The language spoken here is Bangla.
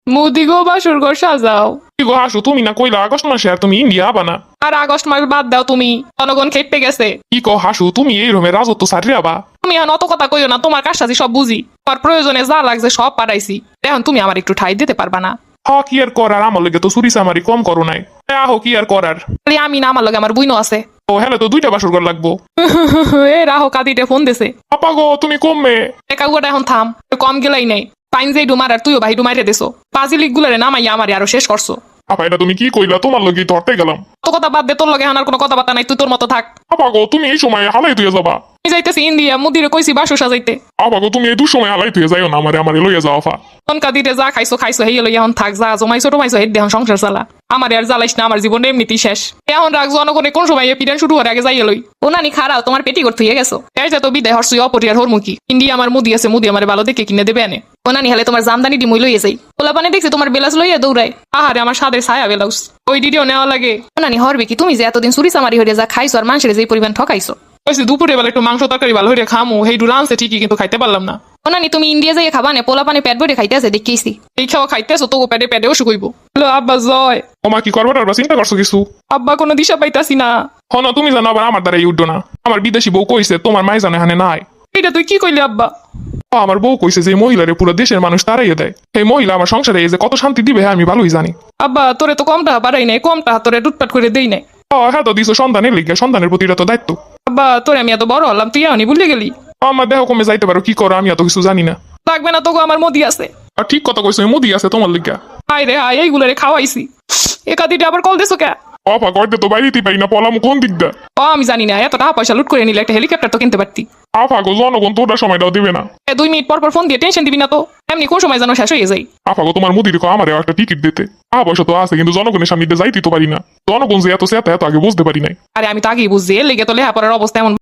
মুদি গো বাসর ঘর সাজাও। কি গো হাসু, তুমি না কইলা আগস্ট মাসে আর তুমি ইন্ডিয়া আবা না? আর আগস্ট মাস বাদ দাও তুমি, জনগণ খেপে গেছে। কি কো হাসু, তুমি এই রকমের রাজত্ব সারিয়ে আবা? তুমি এখন অত কথা কইও না, তোমার কাজটাছি সব বুঝি, তোমার প্রয়োজনে যা লাগছে সব পাঠাইছি, এখন তুমি আমার একটু ঠাই দিতে পারবা না? কি আর করার, আমার লগে তো চুরি চামারি কম করো নাই। আহো কি আর করার। খালি আমি না, আমার লগে আমার বুইনো আছে। ও হ্যালো, তো দুইটা বাসর ঘর লাগবো। এ রাহো কাদিতে ফোন দিছে। আপা গো তুমি কমবে। একা গুয়াটা এখন থাম, কম গেলাই নাই। পাইন যে ডুমার আর তুইও ভাই ডুমাইরে দিছো, পাজিলিক গুলারে নামাইয়া আমারে আরো শেষ করছো। আপা এটা তুমি কি কইলা? তোমার লগে ধরতে গেলাম। তো কথা বাদ দে, তোর লগে এখন আর কোনো কথাবার্তা নাই, তুই তোর মতো থাক। আপা গো তুমি এই সময় হালাই তুই যাবা? আমি যাইতেছি ইন্ডিয়া, মুদিরে কইছি বাসু সাজাইতে। আপা গো তুমি এই দুসময় হালাই তুই যাইও না, আমারে লইয়া যাও আফা। তনকা দিতে যা খাইছো খাইছো, হেই লই এখন থাক, যা জমাইছো টমাইছো হেড দেহন সংসার চালা। আমার আর জ্বালাইস না, আমার জীবন এমনিতেই শেষ। এখন রাখ, জনগণে কোন সময় পিটান শুরু হওয়ার আগে যাইয়ে লই। ও নানি খারাও, তোমার পেটি করতে হয়ে গেছো। এই যে তো বিদায় হরসুই অপরিয়ার হরমুখী। ইন্ডিয়া আমার মুদি আছে, মুদি আমার ভালো দেখে কিনে দেবে আনে। ও নানি হলে তোমার জামদানি ডিমই লইয়ে যাই। ওলা পানে দেখছি তোমার বেলাস লইয়া দৌড়ায়। আহারে আমার সাদের ছায়া বেলাউস, ওই ডিডিও নেওয়া লাগে। ও নানি হরবে কি, তুমি যে এতদিন চুরি চামারি হয়ে যা খাইছো আর মানুষের যে পরিমাণ ঠকাইছো। ওইসে দুপুরে বেলা একটু মাংস তরকারি ভালো হইরে খামু, হেই ডু রানছে ঠিকই, কিন্তু খাইতে পারলাম না। ও নানি তুমি ইন্ডিয়া যাইয়ে খাবা না, পোলা পানে পেট ভরে খাইতে আছে দেখেছি। এই খাওয়া খাইতেছো তো পেটে পেটে অসুখ হইব। হ্যালো আব্বা জয়। ওমা কি করবো টারবা, চিন্তা করছো কিছু? আব্বা কোনো দিশা পাইতাছি না। হন তুমি জানো আবার আমার দ্বারা উঠো না। আমার বিদেশি বউ কইছে তোমার মাই জানে হানে নাই। এটা তুই কি কইলি আব্বা? আমার বউ কইছে যে মহিলারে পুরো দেশের মানুষ তারাইয়ে দেয়। এই মহিলা আমার সংসারে এই যে কত শান্তি দিবে আমি ভালোই জানি। আব্বা তোরে তো কম টাকা পারাই নাই, কম টাকা তোরে টুটপাট করে দেই নাই। হ্যাঁ তো দিছো সন্তানের লিগে, সন্তানের প্রতি এটা তো দায়িত্ব। আব্বা তোরে আমি এত বড় হলাম, তুই এখনই ভুলে গেলি। আমার দেহ কমে যাইতে পারো, কি করো আমি এত কিছু জানি না। লাগবে না তোকে, আমার মোদি আছে। আর ঠিক কথা কইছো, মুদি আছে তোমার লিগা। হাই রে হাই, এইগুলারে খাওয়াইছি। একাদিটা আবার কল দিছো কে? অফা করতে তো বাইরেতে পারি না, পলাম কোন দিকটা। আমি জানি না, এত টাকা পয়সা লুট করে নিলে একটা হেলিকপ্টার তো কিনতে পারতি। আফা গো জনগণ তোটা সময়টাও দিবে না। 2 মিনিট পর পর ফোন দিয়ে টেনশন দিবি না তো, এমনি কোন সময় যেন শেষ হয়ে যায়। আফা গো তোমার মুদি দেখো আমারও একটা টিকিট দিতে। পয়সা তো আছে, কিন্তু জনগণের সামনে দিয়ে যাইতে তো পারি না। জনগণ যে এত সেটা এত আগে বুঝতে পারি নাই। আরে আমি তো আগেই বুঝছি, এর লেগে তো লেহাপড়ার অবস্থা এমন।